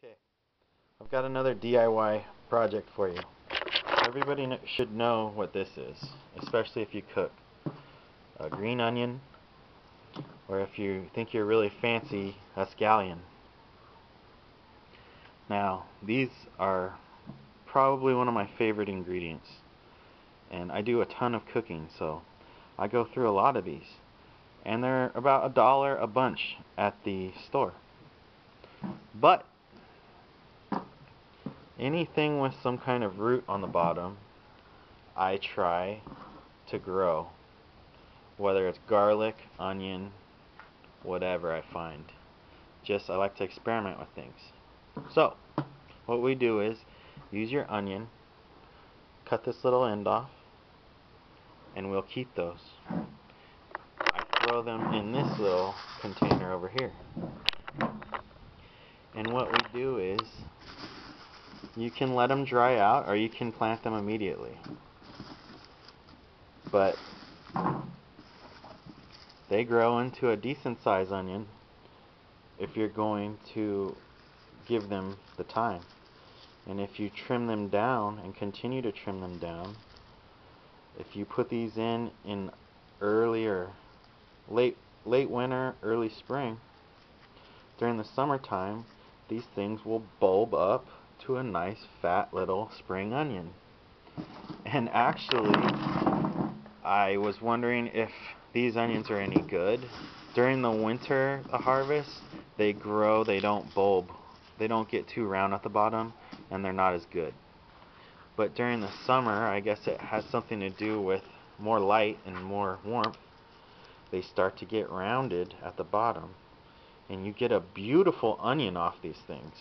Okay, I've got another DIY project for you. Everybody should know what this is, especially if you cook. A green onion, or if you think you're really fancy, a scallion. Now, these are probably one of my favorite ingredients, and I do a ton of cooking, so I go through a lot of these. And they're about $1 a bunch at the store. But anything with some kind of root on the bottom, I try to grow. Whether it's garlic, onion, whatever I find. I like to experiment with things. So, what we do is use your onion, cut this little end off, and we'll keep those. I throw them in this little container over here. And what we do is, you can let them dry out or you can plant them immediately. But they grow into a decent sized onion if you're going to give them the time. And if you trim them down and continue to trim them down, if you put these in early or late winter, early spring, during the summertime, these things will bulb up to a nice fat little spring onion. And actually, I was wondering if these onions are any good. During the winter, the harvest, they grow, they don't bulb. They don't get too round at the bottom, and they're not as good. But during the summer, I guess it has something to do with more light and more warmth. They start to get rounded at the bottom, and you get a beautiful onion off these things.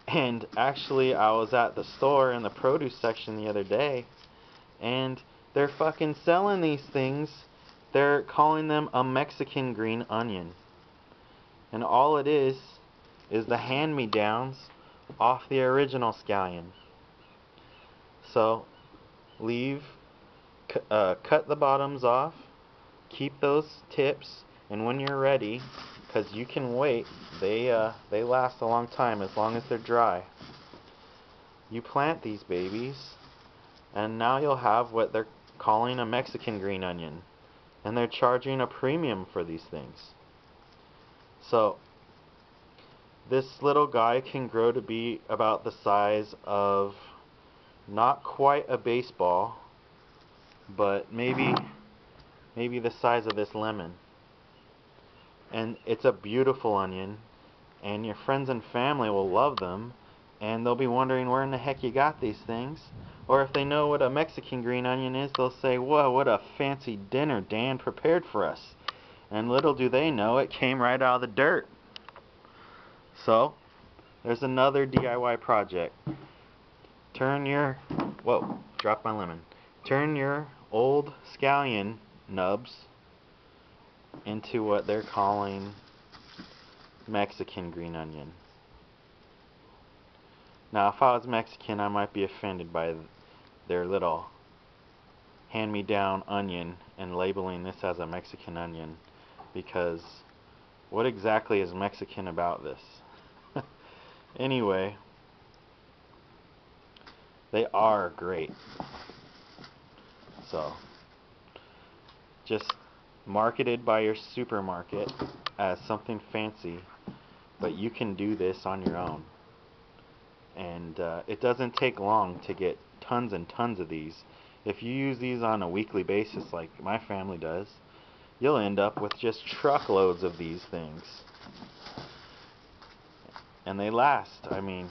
And actually, I was at the store in the produce section the other day, and they're fucking selling these things. They're calling them a Mexican green onion. And all it is the hand-me-downs off the original scallion. So, cut the bottoms off, keep those tips, and when you're ready, because you can wait, they last a long time as long as they're dry. You plant these babies, and now you'll have what they're calling a Mexican green onion, and they're charging a premium for these things. So this little guy can grow to be about the size of not quite a baseball, but maybe the size of this lemon. And it's a beautiful onion, and your friends and family will love them, and they'll be wondering where in the heck you got these things. Or if they know what a Mexican green onion is, they'll say, whoa, what a fancy dinner Dan prepared for us. And little do they know, it came right out of the dirt. So, there's another DIY project. Whoa, dropped my lemon. Turn your old scallion nubs into what they're calling Mexican green onion. Now, if I was Mexican, I might be offended by their little hand-me-down onion and labeling this as a Mexican onion, because what exactly is Mexican about this? Anyway, they are great. So, just marketed by your supermarket as something fancy, but you can do this on your own. And it doesn't take long to get tons and tons of these. If you use these on a weekly basis like my family does, you'll end up with just truckloads of these things. And they last. I mean,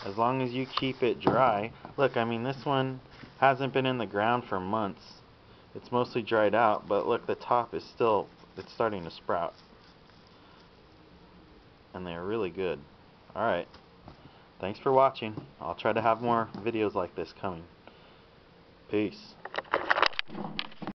as long as you keep it dry. Look, I mean, this one hasn't been in the ground for months. It's mostly dried out, but look, the top is still, it's starting to sprout. And they're really good. Alright. Thanks for watching. I'll try to have more videos like this coming. Peace.